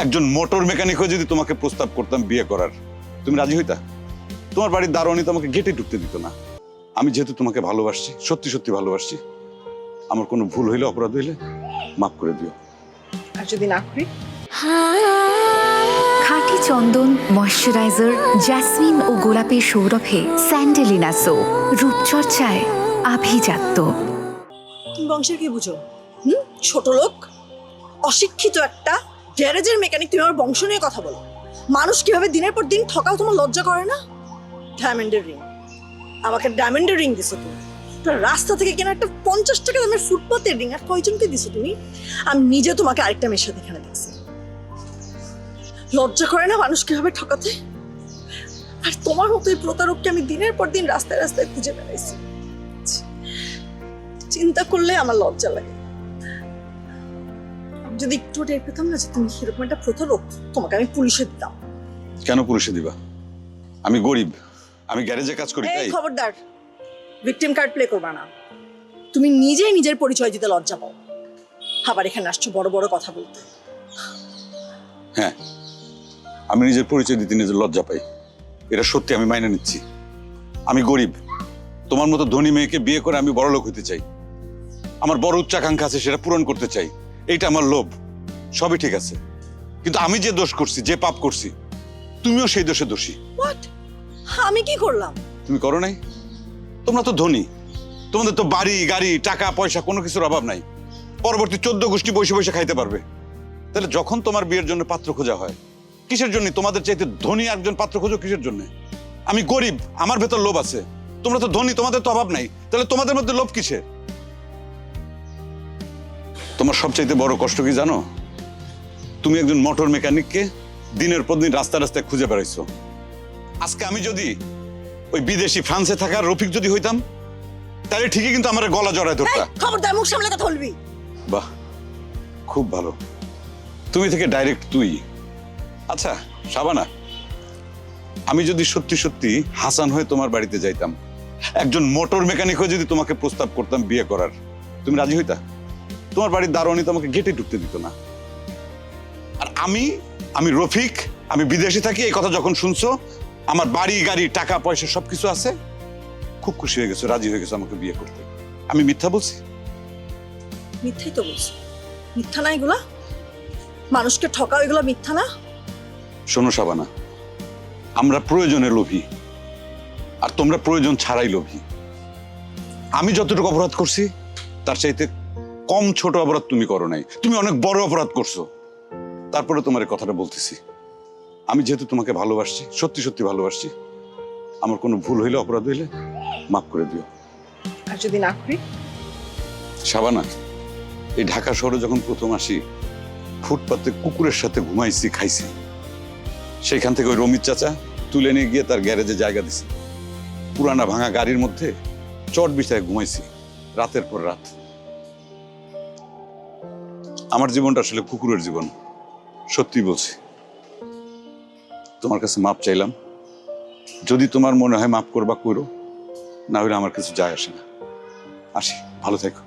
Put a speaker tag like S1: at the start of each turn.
S1: একজন motor mechanic হয়ে যদি তোমাকে প্রস্তাব করতাম বিয়ে করার, তুমি রাজি হইতা? তোমার বাড়ির দারোয়ানি তোমাকে গেটে ঢুকতে দিত না। আমি যেহেতু তোমাকে ভালোবাসছি, সত্যি সত্যি ভালোবাসছি, আমার কোনো ভুল হইলে, অপরাধ হইলে মাফ করে দিও।
S2: আর যদি না করি?
S3: খাঁটি চন্দন, ময়শ্চারাইজার, জ্যাসমিন ও গোলাপের সৌরভে স্যান্ডেলিনা সো, রূপচর্চায় আভিজাত্য।
S2: তুমি বংশের কি বুঝো? ছোট লোক, অশিক্ষিত একটা গ্যারেজের মেকানিক, তুমি আমার বংশ নিয়ে কথা বলো? মানুষ কিভাবে দিনের পর দিন ঠকাও তোমার লজ্জা করে না? ডায়মন্ডের রিং, আমাকে ডায়মন্ডের রিং দিছো তুমি। রাস্তা থেকে কেনা একটা 50 টাকা দামের ফুটপাতের রিং আর কয়জনকে দিছো তুমি? আমি নিজে তোমাকে আরেকটা মেয়ের সাথে এখানে দেখছি। লজ্জা করে না মানুষ কিভাবে ঠকাতে? আর তোমার মতো এই প্রতারককে আমি দিনের পর দিন রাস্তায় রাস্তায় খুঁজে বেড়াইছি। চিন্তা করলে আমার লজ্জা লাগে। আমি যদি একটু টের পেতাম না যে তুমি এরকম একটা প্রতারক, তোমাকে আমি পুলিশে দিতাম।
S1: কেন পুলিশে দিবা? আমি গরিব, আমি গ্যারেজে কাজ করি,
S2: এই
S1: তাই?
S2: খবরদার, ভিকটিম কার্ড প্লে করবা না। তুমি নিজেই নিজের পরিচয় দিতে লজ্জা পাও, আবার এখানে আসছো বড় বড় কথা বলতে।
S1: হ্যাঁ, আমি নিজের পরিচয় দিতে নিজের লজ্জা পাই, এটা সত্যি, আমি মাইনে নিচ্ছি। আমি গরিব, তোমার মতো ধনী মেয়েকে বিয়ে করে আমি বড়লোক হতে চাই। আমার বড় উচ্চাকাঙ্ক্ষা আছে, সেটা পূরণ করতে চাই, এইটা আমার লোভ। সবই ঠিক আছে, কিন্তু আমি যে দোষ করছি, যে পাপ করছি, তুমিও সেই দোষে দোষী।
S2: হোয়াট? আমি কি করলাম?
S1: তুমি করো নাই? তোমরা তো ধনী, তোমাদের তো বাড়ি গাড়ি টাকা পয়সা কোনো কিছুর অভাব নাই, পরবর্তী 14 গোষ্ঠী বসে বসে খাইতে পারবে। তাহলে যখন তোমার বিয়ের জন্য পাত্র খোঁজা হয়, কিসের জন্য? তোমাদের চাইতে ধনী একজন পাত্র খোঁজো কিসের জন্য? আমি গরিব, আমার ভেতর লোভ আছে। তোমরা তো ধনী, তোমাদের তো অভাব নাই, তাহলে তোমাদের মধ্যে লোভ কিসের? তোমার সবচাইতে বড় কষ্ট কি জানো? তুমি একজন মোটর মেকানিককে দিনের পর দিন রাস্তা রাস্তায় খুঁজে বেড়াইছো। আজকে আমি যদি ওই বিদেশি ফ্রান্সে থাকা রফিক যদি হইতাম, তাহলে ঠিকই কিন্তু আমার গলা জড়ায় ধরতা।
S2: খবরদার, মুখ সামলে কথা বলবি।
S1: বাহ, খুব ভালো, তুমি থেকে ডাইরেক্ট তুই। আচ্ছা শাবানা, আমি যদি সত্যি সত্যি হাসান হয়ে তোমার বাড়িতে যাইতাম, একজন মোটর মেকানিক হয়ে যদি তোমাকে প্রস্তাব করতাম বিয়ে করার, তুমি রাজি হইতা? তোমার বাড়ির দারোয়ানি তোমাকে গেটে ঢুকতে দিত না। আর আমি রফিক, আমি বিদেশে থাকি, এই কথা যখন শুনছো, আমার বাড়ি গাড়ি টাকা পয়সা সবকিছু আছে, খুব খুশি হয়ে গেছো, রাজি হয়ে গেছো আমাকে বিয়ে করতে। আমি মিথ্যা বলছি?
S2: মিথ্যাই তো বলছি। মিথ্যা না এগুলা? মানুষকে ঠকাও, এগুলো মিথ্যা না?
S1: শোনো শাবানা, আমরা প্রয়োজনে লোভী, আর তোমরা প্রয়োজন ছাড়াই লোভী। আমি যতটুকু অপরাধ করছি, তার চাইতে কম ছোট অপরাধ তুমি করো নাই, তুমি অনেক বড় অপরাধ করছো। তারপরে তোমার এই কথাটা বলতেছি, আমি যেহেতু তোমাকে ভালোবাসছি, সত্যি সত্যি ভালোবাসছি, আমার কোনো ভুল হইলে, অপরাধ হইলে মাফ করে দিও।
S2: আর যদি না করি?
S1: শাবানা, এই ঢাকা শহরে যখন প্রথম আসি, ফুটপাতে কুকুরের সাথে ঘুমাইছি, খাইছি। সেইখান থেকে ওই রমিত চাচা তুলে নিয়ে গিয়ে তার গ্যারেজে জায়গা দিছে। পুরানা ভাঙা গাড়ির মধ্যে চট বিছায় ঘুমাইছি রাতের পর রাত। আমার জীবনটা আসলে কুকুরের জীবন, সত্যি বলছি। তোমার কাছে মাপ চাইলাম, যদি তোমার মনে হয় মাপ করবা করো, না হলে আমার কিছু যায় আসে না। আসি, ভালো থেকো।